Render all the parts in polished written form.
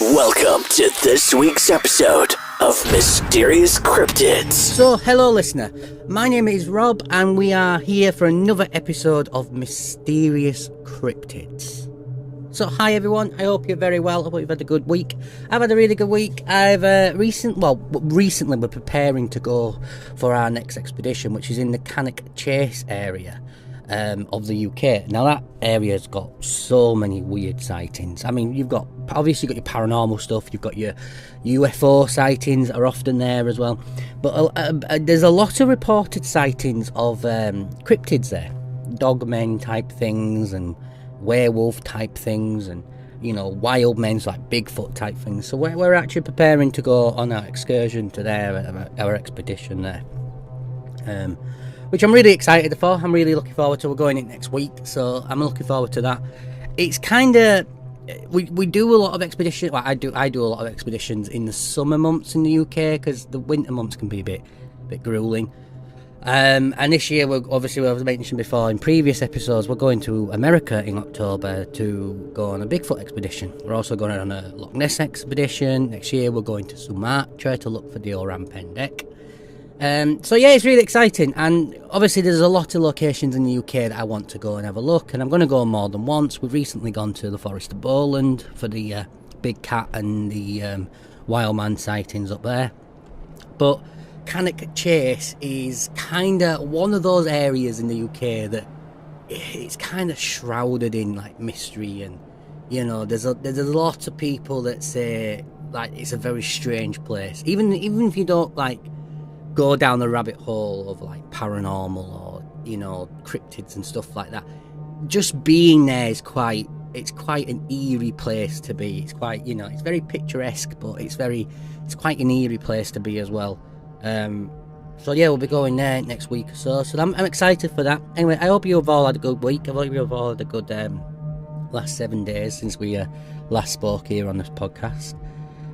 Welcome to this week's episode of Mysterious Cryptids. So, hello listener, my name is Rob and we are here for another episode of Mysterious Cryptids. So, hi everyone, I hope you're very well, I hope you've had a good week. I've had a really good week. I've recently we're preparing to go for our next expedition, which is in the Cannock area of the UK. Now that area's got so many weird sightings. I mean, you've obviously got your paranormal stuff, you've got your UFO sightings that are often there as well, but there's a lot of reported sightings of cryptids there, dogmen type things and werewolf type things, and wild men's like Bigfoot type things. So we're actually preparing to go on our excursion to there, our expedition there, which I'm really excited for. I'm really looking forward to. We're going in next week, so I'm looking forward to that. It's kind of, we do a lot of expeditions. Well, I do a lot of expeditions in the summer months in the UK, because the winter months can be a bit grueling. And this year, obviously, as I mentioned before in previous episodes, we're going to America in October to go on a Bigfoot expedition. We're also going on a Loch Ness expedition. Next year, we're going to Sumatra to look for the Orang Pendek. So yeah, it's really exciting, and obviously there's a lot of locations in the UK that I want to go and have a look, and I'm going to go more than once. We've recently gone to the Forest of Bowland for the big cat and the wild man sightings up there. But Cannockchase is kind of one of those areas in the UK that it's kind of shrouded in like mystery, and there's a lot of people that say like it's a very strange place, even if you don't like go down the rabbit hole of like paranormal or cryptids and stuff like that. Just being there is quite an eerie place to be. It's quite it's very picturesque, but it's quite an eerie place to be as well. So yeah, we'll be going there next week or so. So I'm excited for that. Anyway, I hope you've all had a good week. I hope you've all had a good last 7 days since we last spoke here on this podcast.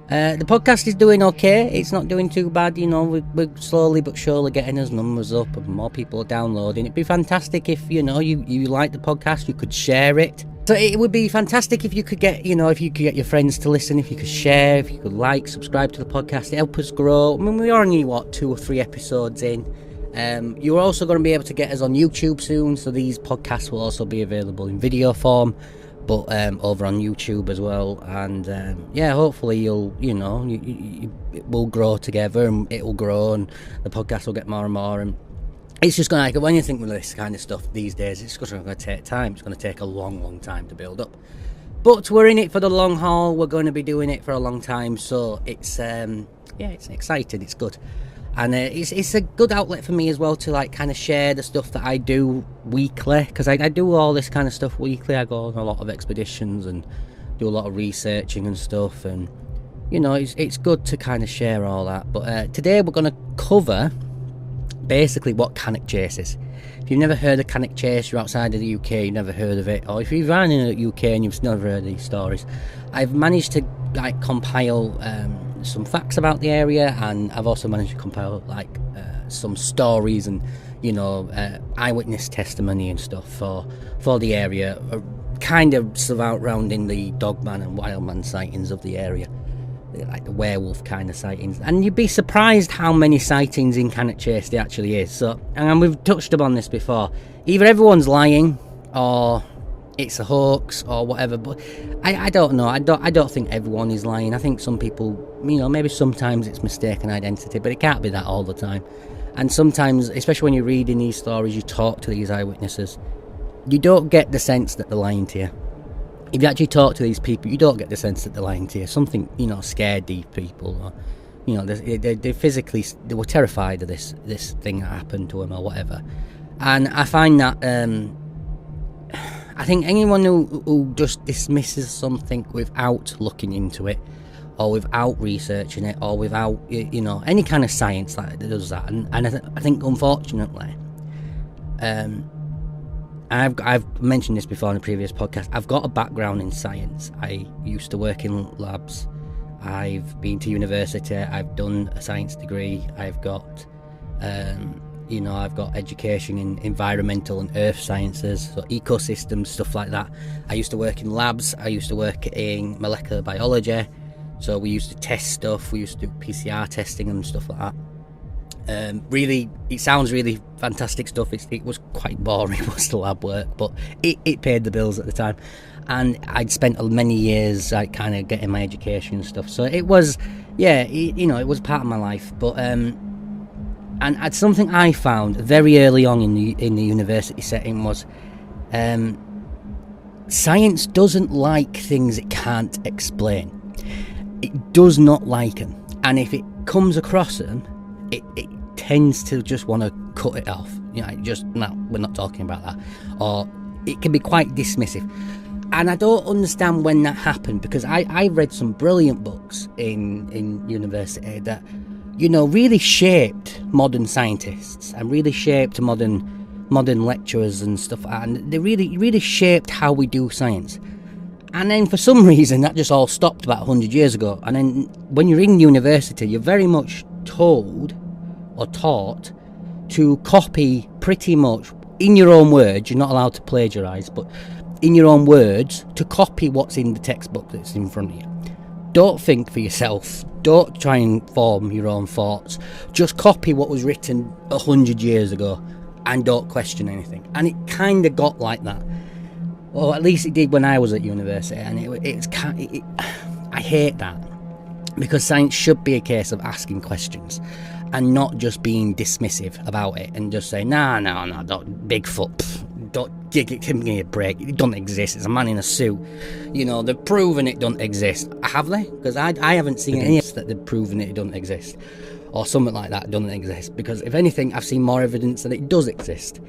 The podcast is doing okay. It's not doing too bad, we're slowly but surely getting us numbers up and more people are downloading. It'd be fantastic if, you like the podcast, you could share it. So it would be fantastic if you could get, if you could get your friends to listen, if you could share, if you could like, subscribe to the podcast, it helps us grow. I mean, we're only, 2 or 3 episodes in. You're also going to be able to get us on YouTube soon, so these podcasts will also be available in video form, but over on YouTube as well. And yeah, hopefully it will grow together, and it will grow, and the podcast will get more and more. And it's just going to, when you think with this kind of stuff these days, it's just going to take time. It's going to take a long time to build up, but we're in it for the long haul. We're going to be doing it for a long time, so it's it's exciting, it's good. And it's a good outlet for me as well to like kind of share the stuff that I do weekly, because I do all this kind of stuff weekly. I go on a lot of expeditions and do a lot of researching and stuff, and it's good to kind of share all that. But today we're going to cover basically what Cannockchase is. If you've never heard of Cannockchase, you're outside of the UK, you've never heard of it, or if you're around in the UK and you've never heard of these stories, I've managed to like compile some facts about the area, and I've also managed to compile like some stories and eyewitness testimony and stuff for the area, kind of surrounding the dogman and wildman sightings of the area, like the werewolf kind of sightings. And you'd be surprised how many sightings in Cannockchase there actually is. So, and we've touched upon this before, either everyone's lying or it's a hoax or whatever, but I don't know. I don't think everyone is lying. I think some people, maybe sometimes it's mistaken identity, but it can't be that all the time. And sometimes, especially when you're reading these stories, you talk to these eyewitnesses, you don't get the sense that they're lying to you. If you actually talk to these people, you don't get the sense that they're lying to you. Something, scared these people, or they were terrified of this thing that happened to them or whatever. And I find that I think anyone who just dismisses something without looking into it, or without researching it, or without any kind of science that does that, and I think unfortunately, I've mentioned this before in a previous podcast, I've got a background in science. I used to work in labs, I've been to university, I've done a science degree, I've got I've got education in environmental and earth sciences, so ecosystems, stuff like that. I used to work in labs, I used to work in molecular biology, So we used to test stuff, we used to do PCR testing and stuff like that. Really, it sounds really fantastic stuff. It was quite boring, was the lab work, but it paid the bills at the time. And I'd spent many years like kind of getting my education and stuff. So it was, it was part of my life. But and something I found very early on in the university setting was, science doesn't like things it can't explain. It does not like them, and if it comes across them, it tends to just want to cut it off. We're not talking about that. Or it can be quite dismissive. And I don't understand when that happened, because I read some brilliant books in university that, really shaped modern scientists and really shaped modern lecturers and stuff. And they really shaped how we do science. And then for some reason that just all stopped about 100 years ago. And then when you're in university, you're very much told or taught to copy pretty much in your own words. You're not allowed to plagiarise, but in your own words, to copy what's in the textbook that's in front of you. Don't think for yourself. Don't try and form your own thoughts. Just copy what was written 100 years ago and don't question anything. And it kind of got like that. Or at least it did when I was at university. And I hate that, because science should be a case of asking questions and not just being dismissive about it and just saying, no, don't, Bigfoot, don't give me a break, it doesn't exist, it's a man in a suit. They've proven it doesn't exist. Have they? Because I haven't seen any that they've proven it doesn't exist, or something like that doesn't exist. Because if anything, I've seen more evidence that it does exist,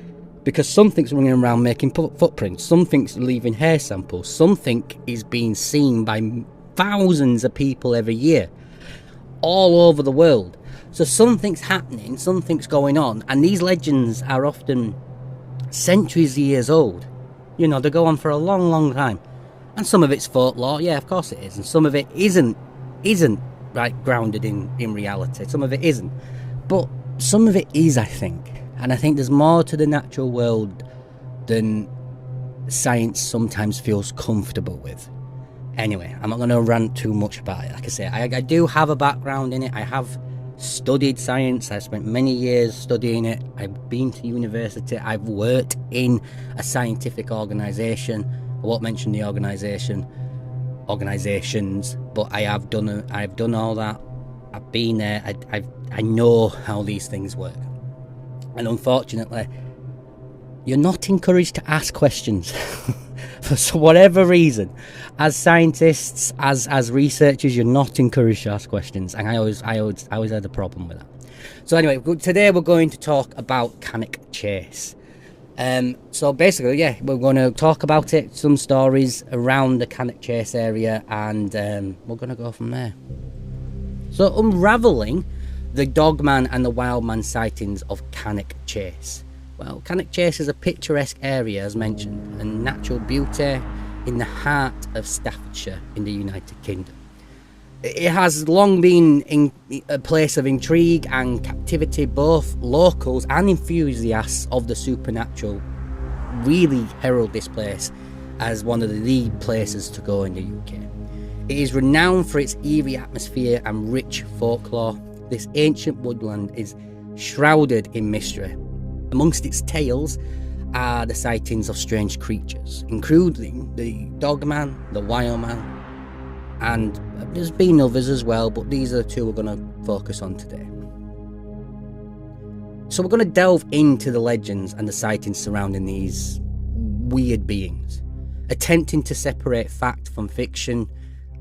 because something's running around making footprints, something's leaving hair samples, something is being seen by thousands of people every year all over the world. So something's happening, something's going on, and these legends are often centuries of years old. They go on for a long time. And some of it's folklore, yeah, of course it is, and some of it isn't right grounded in reality. Some of it isn't, but some of it is, I think. And I think there's more to the natural world than science sometimes feels comfortable with. Anyway, I'm not going to rant too much about it. Like I say, I do have a background in it. I have studied science. I spent many years studying it. I've been to university. I've worked in a scientific organisation. I won't mention the organisations, but I've done all that. I've been there. I know how these things work. And unfortunately, you're not encouraged to ask questions for whatever reason. As scientists, as researchers, you're not encouraged to ask questions, and I always had a problem with that. So anyway, today we're going to talk about cannockchase. So basically, we're going to talk about it, some stories around the cannockchase area, and we're going to go from there. So unravelling the dogman and the wildman sightings of Cannockchase. Well, Cannockchase is a picturesque area, as mentioned, and natural beauty in the heart of Staffordshire in the United Kingdom. It has long been a place of intrigue and captivity. Both locals and enthusiasts of the supernatural really herald this place as one of the places to go in the UK. It is renowned for its eerie atmosphere and rich folklore. This ancient woodland is shrouded in mystery. Amongst its tales are the sightings of strange creatures, including the dogman, the wildman, and there's been others as well, but these are the two we're going to focus on today. So we're going to delve into the legends and the sightings surrounding these weird beings, attempting to separate fact from fiction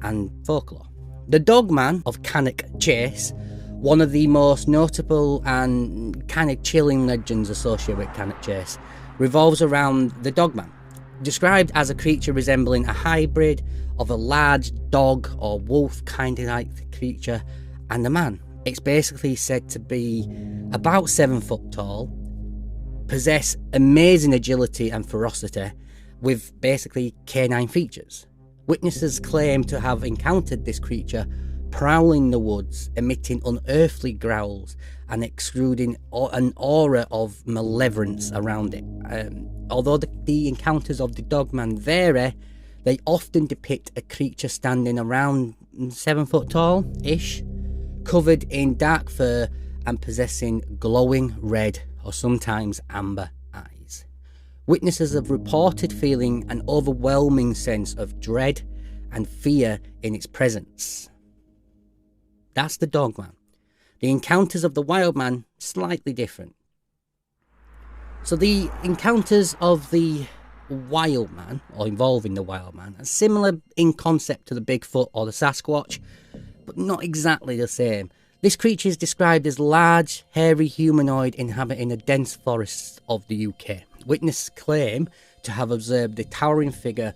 and folklore. The dogman of Cannockchase, one of the most notable and kind of chilling legends associated with Cannockchase, revolves around the dogman, described as a creature resembling a hybrid of a large dog or wolf kind of like creature and a man. It's basically said to be about 7 foot tall, possess amazing agility and ferocity, with basically canine features. Witnesses claim to have encountered this creature prowling the woods, emitting unearthly growls and exuding an aura of malevolence around it. Although the encounters of the dogman vary, they often depict a creature standing around 7 foot tall-ish, covered in dark fur and possessing glowing red or sometimes amber eyes. Witnesses have reported feeling an overwhelming sense of dread and fear in its presence. That's the dogman. The encounters of the wild man, slightly different. So the encounters of the wild man, or involving the wild man, are similar in concept to the Bigfoot or the Sasquatch, but not exactly the same. This creature is described as large, hairy humanoid inhabiting the dense forests of the UK. Witnesses claim to have observed the towering figure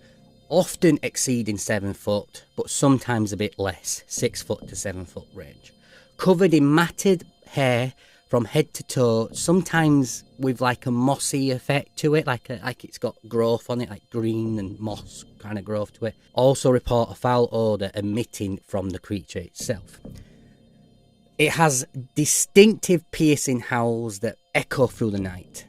often exceeding 7 foot, but sometimes a bit less, 6 foot to 7 foot range. Covered in matted hair from head to toe, sometimes with like a mossy effect to it, like it's got growth on it, like green and moss kind of growth to it. Also report a foul odour emitting from the creature itself. It has distinctive piercing howls that echo through the night.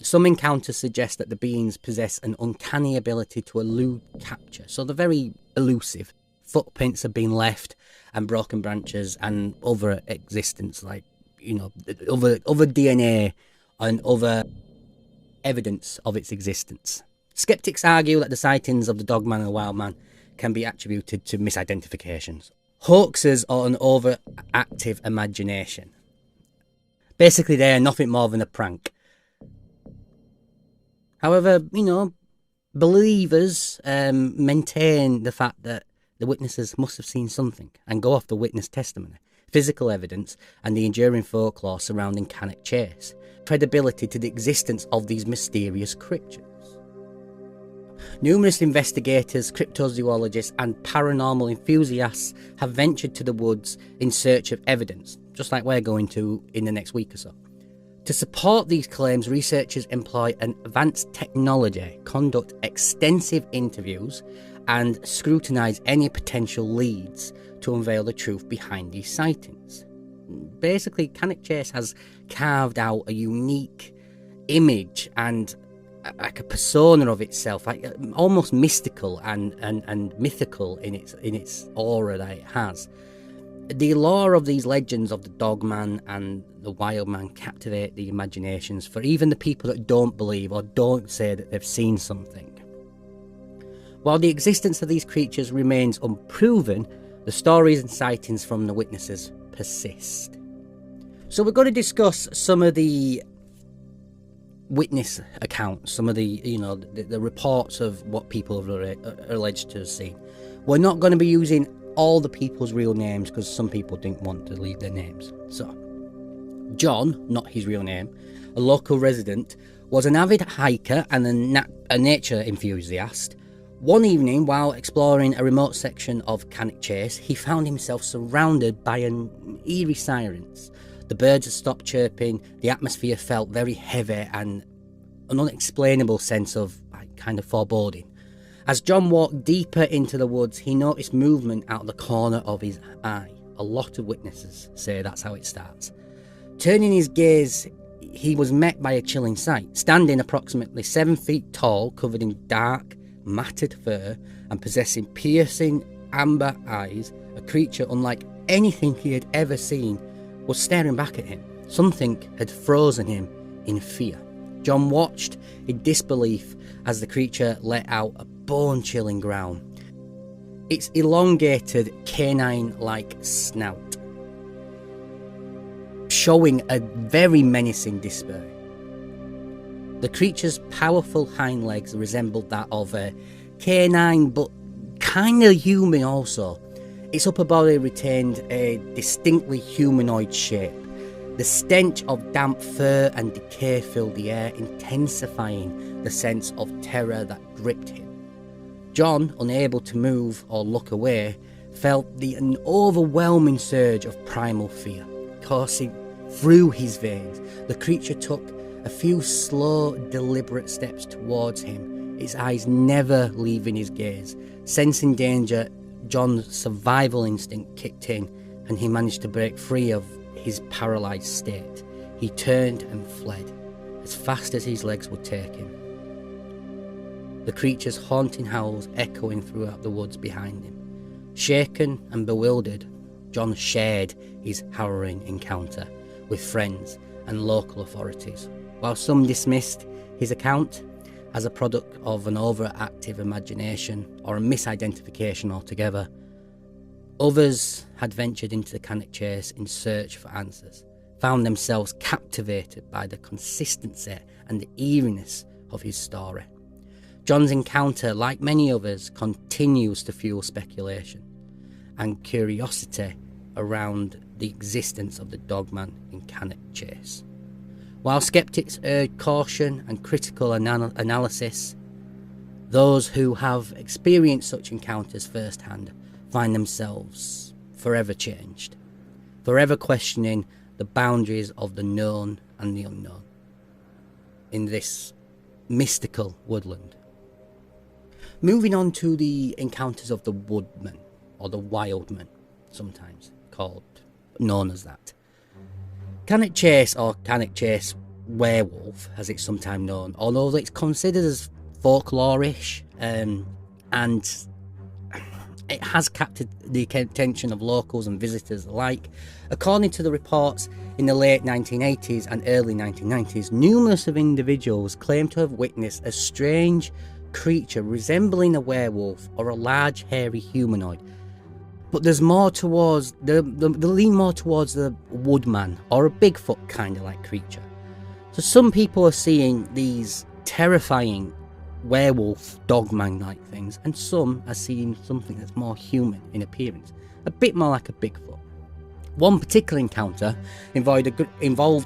Some encounters suggest that the beings possess an uncanny ability to elude capture, so they're very elusive. Footprints have been left, and broken branches and other existence, like, you know, other DNA and other evidence of its existence. Skeptics argue that the sightings of the dogman and the wild man can be attributed to misidentifications, hoaxes, or an overactive imagination. Basically, they are nothing more than a prank. However, you know, believers maintain the fact that the witnesses must have seen something and go off the witness testimony, physical evidence, and the enduring folklore surrounding Cannock Chase, credibility to the existence of these mysterious creatures. Numerous investigators, cryptozoologists, and paranormal enthusiasts have ventured to the woods in search of evidence, just like we're going to in the next week or so. To support these claims, researchers employ an advanced technology, conduct extensive interviews, and scrutinise any potential leads to unveil the truth behind these sightings. Basically, Cannock Chase has carved out a unique image and like a persona of itself, like almost mystical and mythical in its aura that it has. The allure of these legends of the dogman and the wild man captivate the imaginations for even the people that don't believe or don't say that they've seen something. While the existence of these creatures remains unproven, the stories and sightings from the witnesses persist. So we're going to discuss some of the witness accounts, some of the, you know, the reports of what people have alleged to have seen. We're not going to be using all the people's real names because some people didn't want to leave their names. So, John, not his real name, a local resident, was an avid hiker and a nature enthusiast. One evening, while exploring a remote section of Cannock Chase, he found himself surrounded by an eerie silence. The birds had stopped chirping, the atmosphere felt very heavy and an unexplainable sense of kind of foreboding. As John walked deeper into the woods, he noticed movement out of the corner of his eye. A lot of witnesses say that's how it starts. Turning his gaze, he was met by a chilling sight. Standing approximately 7 feet tall, covered in dark, matted fur and possessing piercing amber eyes, a creature unlike anything he had ever seen was staring back at him. Something had frozen him in fear. John watched in disbelief as the creature let out a bone-chilling growl. Its elongated canine-like snout, showing a very menacing display. The creature's powerful hind legs resembled that of a canine, but kind of human also. Its upper body retained a distinctly humanoid shape. The stench of damp fur and decay filled the air, intensifying the sense of terror that gripped him. John, unable to move or look away, felt an overwhelming surge of primal fear coursing through his veins. The creature took a few slow, deliberate steps towards him, its eyes never leaving his gaze. Sensing danger, John's survival instinct kicked in, and he managed to break free of his paralysed state. He turned and fled, as fast as his legs would take him, the creature's haunting howls echoing throughout the woods behind him. Shaken and bewildered, John shared his harrowing encounter with friends and local authorities. While some dismissed his account as a product of an overactive imagination or a misidentification altogether, others had ventured into the Cannock chase in search for answers, found themselves captivated by the consistency and the eeriness of his story. John's encounter, like many others, continues to fuel speculation and curiosity around the existence of the dogman in Cannock chase. While skeptics urge caution and critical analysis, those who have experienced such encounters firsthand find themselves forever changed, forever questioning the boundaries of the known and the unknown in this mystical woodland. Moving on to the encounters of the woodman, or the wildman, sometimes known as that. Cannock chase, or Cannock chase werewolf, as it's sometimes known, although it's considered as folklorish, and it has captured the attention of locals and visitors alike. According to the reports in the late 1980s and early 1990s, numerous of individuals claim to have witnessed a strange creature resembling a werewolf or a large hairy humanoid. But there's more towards they lean more towards the woodman or a Bigfoot kind of like creature. So some people are seeing these terrifying werewolf dogman like things, and some are seeing something that's more human in appearance, a bit more like a Bigfoot. One particular encounter involved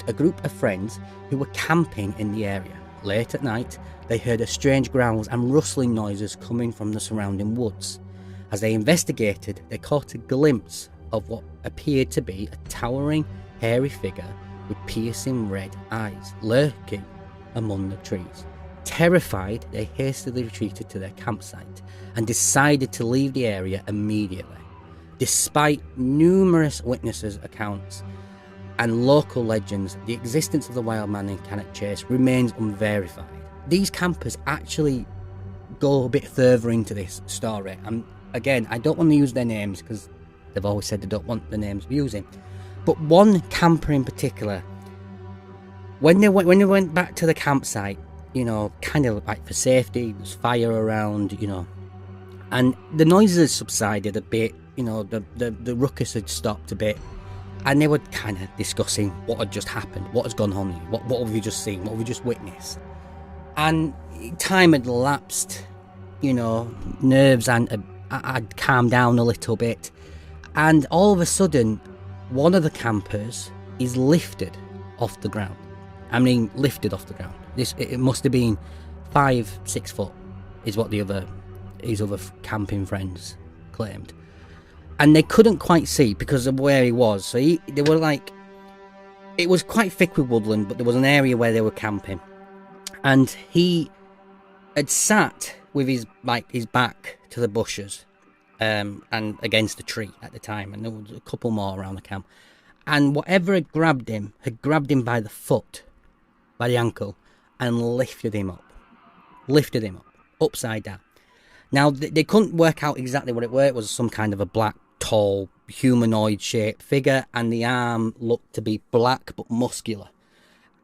a group of friends who were camping in the area. Late at night, they heard a strange growls and rustling noises coming from the surrounding woods. As they investigated, they caught a glimpse of what appeared to be a towering, hairy figure with piercing red eyes lurking among the trees. Terrified, they hastily retreated to their campsite and decided to leave the area immediately. Despite numerous witnesses' accounts and local legends, the existence of the wild man in Cannock chase remains unverified. These campers actually go a bit further into this story, and again, I don't want to use their names because they've always said they don't want the names using. But one camper in particular, when they went back to the campsite, kind of like for safety, there's fire around, and the noises had subsided a bit, the ruckus had stopped a bit, and they were kind of discussing what had just happened, what has gone on here, what have we just seen, what have we just witnessed. And time had lapsed, nerves and I'd calmed down a little bit, and all of a sudden, one of the campers is lifted off the ground. I mean, lifted off the ground. It must have been 5-6 foot, is what his other camping friends claimed, and they couldn't quite see because of where he was. So they were like, it was quite thick with woodland, but there was an area where they were camping, and he had sat with his back to the bushes, and against the tree at the time, and there was a couple more around the camp, and whatever had grabbed him by the foot, by the ankle, and lifted him up upside down. Now they couldn't work out exactly what it was. It was some kind of a black, tall, humanoid shaped figure, and the arm looked to be black but muscular,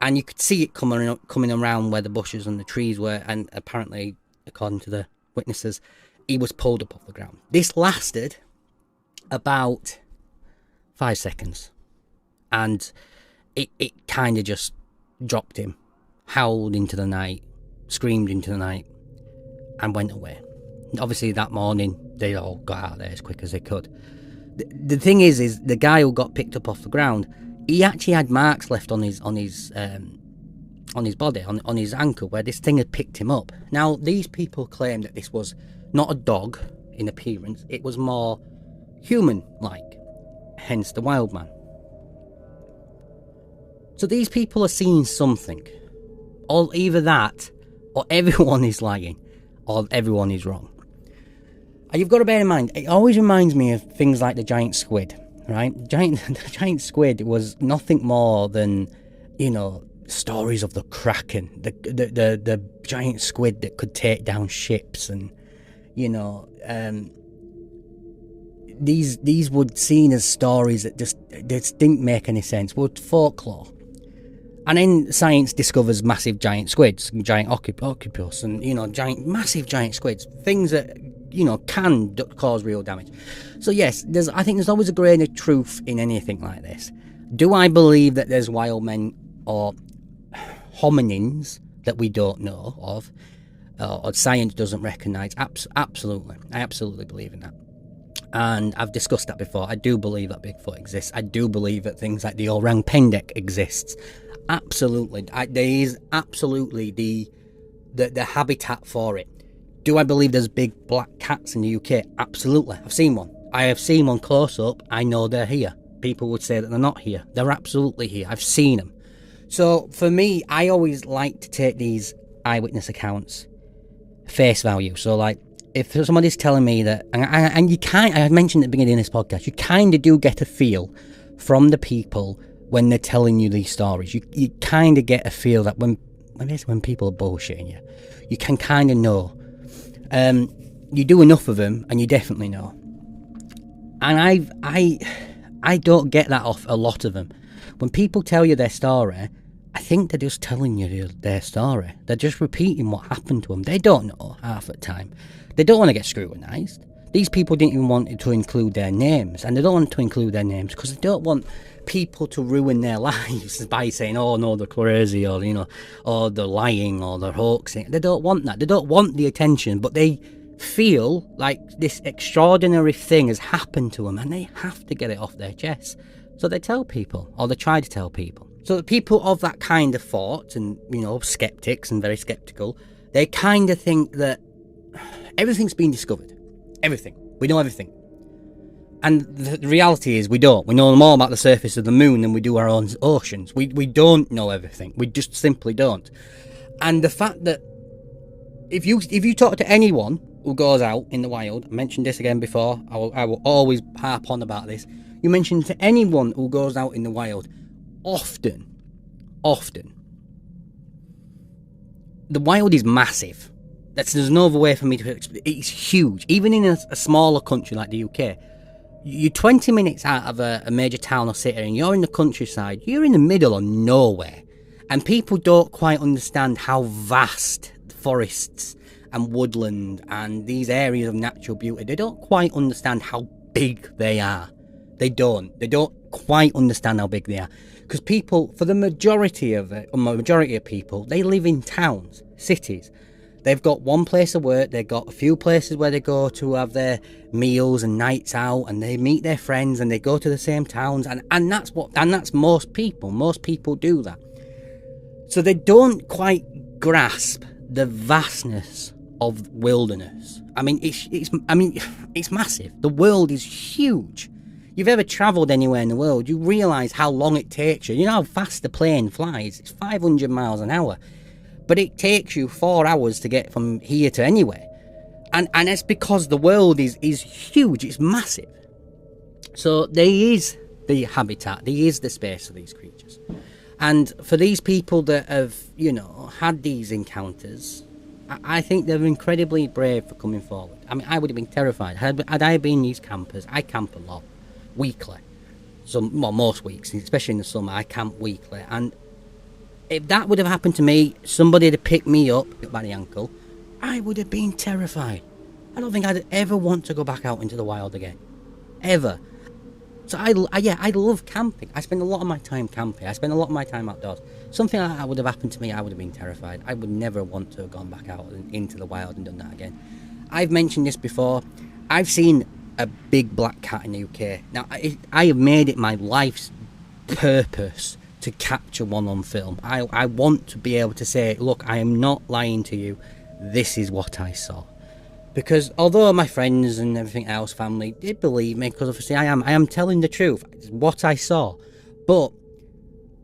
and you could see it coming around where the bushes and the trees were, and apparently, according to the witnesses, he was pulled up off the ground. This lasted about 5 seconds, and it kind of just dropped him, howled into the night, screamed into the night, and went away. Obviously that morning they all got out of there as quick as they could. The thing is the guy who got picked up off the ground, he actually had marks left on his body, on his ankle, where this thing had picked him up. Now these people claim that this was not a dog in appearance, it was more human-like, hence the wild man. So these people are seeing something, or either that, or everyone is lying, or everyone is wrong. And you've got to bear in mind, it always reminds me of things like the giant squid, right? The giant squid was nothing more than, stories of the Kraken, the giant squid that could take down ships, and these would seen as stories that just didn't make any sense, were folklore. And then science discovers massive giant squids, giant octopus, and massive giant squids, things that can cause real damage. So yes, I think there's always a grain of truth in anything like this. Do I believe that there's wild men or hominins that we don't know of, or science doesn't recognise? Absolutely, I absolutely believe in that. And I've discussed that before. I do believe that Bigfoot exists. I do believe that things like the orang pendek exists. Absolutely. There is absolutely the habitat for it. Do I believe there's big black cats in the UK? Absolutely. I've seen one. I have seen one close up. I know they're here. People would say that they're not here. They're absolutely here. I've seen them. So for me, I always like to take these eyewitness accounts face value. So like, if somebody's telling me that, and you kind, I mentioned at the beginning of this podcast, you kind of do get a feel from the people when they're telling you these stories. You kind of get a feel that when people are bullshitting you, you can kind of know. You do enough of them, and you definitely know. And I don't get that off a lot of them. When people tell you their story, I think they're just telling you their story. They're just repeating what happened to them. They don't know half the time. They don't want to get scrutinised. These people didn't even want to include their names, and they don't want to include their names because they don't want people to ruin their lives by saying, oh no, they're crazy, or or they're lying, or they're hoaxing. They don't want that. They don't want the attention, but they feel like this extraordinary thing has happened to them, and they have to get it off their chest. So they tell people, or they try to tell people. So the people of that kind of thought, and skeptics and very skeptical, they kind of think that everything's been discovered. Everything. We know everything. And the reality is we don't. We know more about the surface of the moon than we do our own oceans. We don't know everything. We just simply don't. And the fact that if you talk to anyone who goes out in the wild, I mentioned this again before, I will always harp on about this. You mention to anyone who goes out in the wild, often, the wild is massive. There's no other way for me to explain. It's huge. Even in a smaller country like the UK, you're 20 minutes out of a major town or city and you're in the countryside, you're in the middle of nowhere. And people don't quite understand how vast forests and woodland and these areas of natural beauty, they don't quite understand how big they are. They don't quite understand how big they are. Because people, for the majority of people, they live in towns, cities. They've got one place of work, they've got a few places where they go to have their meals and nights out, and they meet their friends and they go to the same towns, and that's most people. Most people do that. So they don't quite grasp the vastness of wilderness. I mean, it's massive. The world is huge. You've ever travelled anywhere in the world, you realise how long it takes you. You know how fast the plane flies? It's 500 miles an hour. But it takes you 4 hours to get from here to anywhere. And it's because the world is huge, it's massive. So there is the habitat, there is the space for these creatures. And for these people that have, had these encounters, I think they're incredibly brave for coming forward. I mean, I would have been terrified. Had I been these campers, I camp a lot, weekly. Most weeks, especially in the summer, I camp weekly. And if that would have happened to me, somebody had picked me up by the ankle, I would have been terrified. I don't think I'd ever want to go back out into the wild again. Ever. So I love camping. I spend a lot of my time camping. I spend a lot of my time outdoors. Something like that would have happened to me, I would have been terrified. I would never want to have gone back out into the wild and done that again. I've mentioned this before. I've seen a big black cat in the UK. Now, I have made it my life's purpose to capture one on film. I want to be able to say, look, I am not lying to you. This is what I saw. Because although my friends and everything else, family, did believe me, because obviously I am telling the truth. It's what I saw. But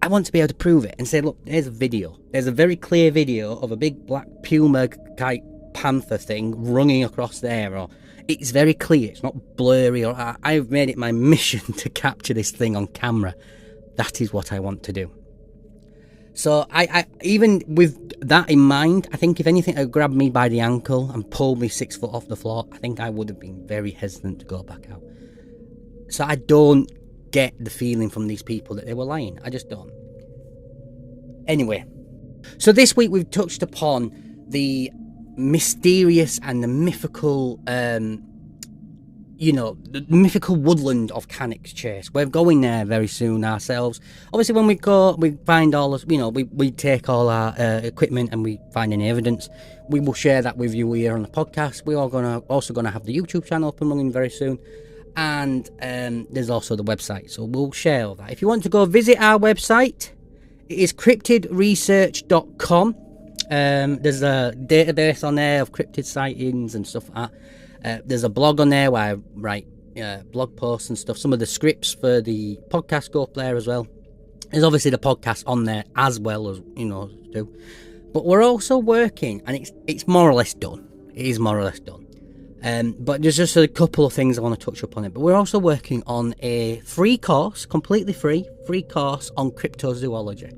I want to be able to prove it and say, look, there's a video. There's a very clear video of a big black puma type panther thing running across there. Or it's very clear. It's not blurry. Or I've made it my mission to capture this thing on camera. That is what I want to do. So I even with that in mind, I think if anything had grabbed me by the ankle and pulled me 6 foot off the floor, I think I would have been very hesitant to go back out. So I don't get the feeling from these people that they were lying. I just don't. Anyway, so this week we've touched upon the mysterious and the mythical, the mythical woodland of Cannock's Chase. We're going there very soon ourselves. Obviously, when we go, we find all, we take all our equipment and we find any evidence. We will share that with you here on the podcast. We are also gonna have the YouTube channel up and running very soon, and there's also the website. So we'll share all that. If you want to go visit our website, it is cryptidresearch.com. There's a database on there of cryptid sightings and stuff like that. There's a blog on there where I write blog posts and stuff. Some of the scripts for the podcast go up there as well. There's obviously the podcast on there as well as, do. But we're also working, and it's more or less done. It is more or less done. But there's just a couple of things I want to touch upon it. But we're also working on a free course, completely free course on cryptozoology.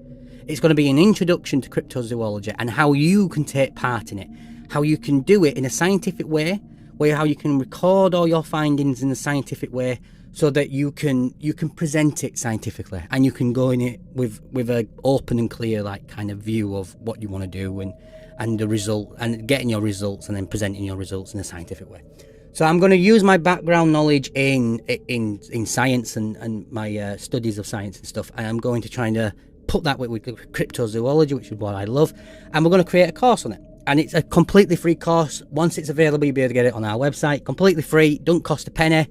It's going to be an introduction to cryptozoology and how you can take part in it, how you can do it in a scientific way, how you can record all your findings in a scientific way, so that you can present it scientifically, and you can go in it with a open and clear kind of view of what you want to do and the result, and getting your results and then presenting your results in a scientific way. So I'm going to use my background knowledge in science and my studies of science and stuff, and I'm going to try and put that with cryptozoology, which is what I love, and we're going to create a course on it. And it's a completely free course. Once it's available, you'll be able to get it on our website. Completely free, don't cost a penny.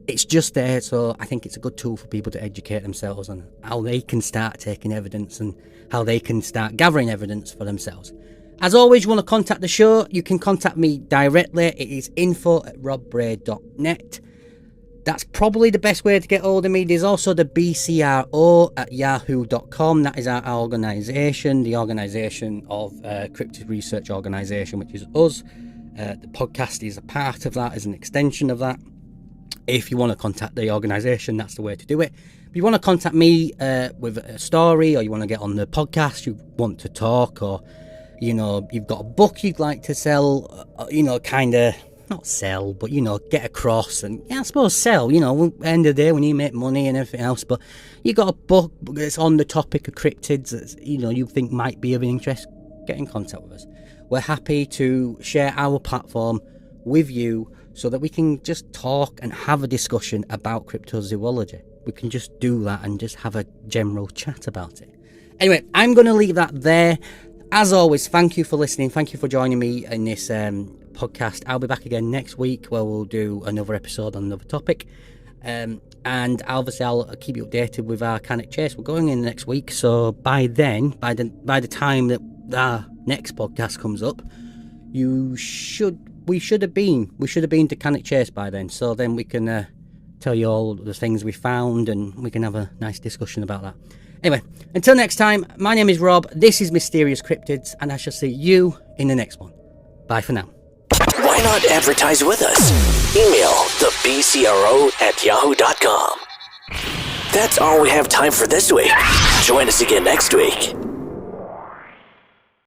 It's just there, so I think it's a good tool for people to educate themselves on how they can start taking evidence and how they can start gathering evidence for themselves. As always, you want to contact the show, you can contact me directly. It is info@robbray.net. That's probably the best way to get hold of me. There's also the bcro@yahoo.com. That is our organisation, the organisation of Cryptid Research Organisation, which is us. The podcast is a part of that, is an extension of that. If you want to contact the organisation, that's the way to do it. If you want to contact me with a story, or you want to get on the podcast, you want to talk, or you've got a book you'd like to sell, kind of not sell, but get across, and I suppose sell, end of the day when you make money and everything else. But you got a book that's on the topic of cryptids that you think might be of interest, get in contact with us. We're happy to share our platform with you so that we can just talk and have a discussion about cryptozoology. We can just do that and just have a general chat about it. Anyway, I'm going to leave that there. As always, thank you for listening. Thank you for joining me in this podcast. I'll be back again next week where we'll do another episode on another topic. And obviously I'll keep you updated with our Cannock Chase. We're going in next week, so by then, by the time that our next podcast comes up, we should have been to Cannock Chase by then. So then we can tell you all the things we found, and we can have a nice discussion about that. Anyway, until next time, my name is Rob, this is Mysterious Cryptids, and I shall see you in the next one. Bye for now. Why not advertise with us? Email thebcro@yahoo.com. That's all we have time for this week. Join us again next week.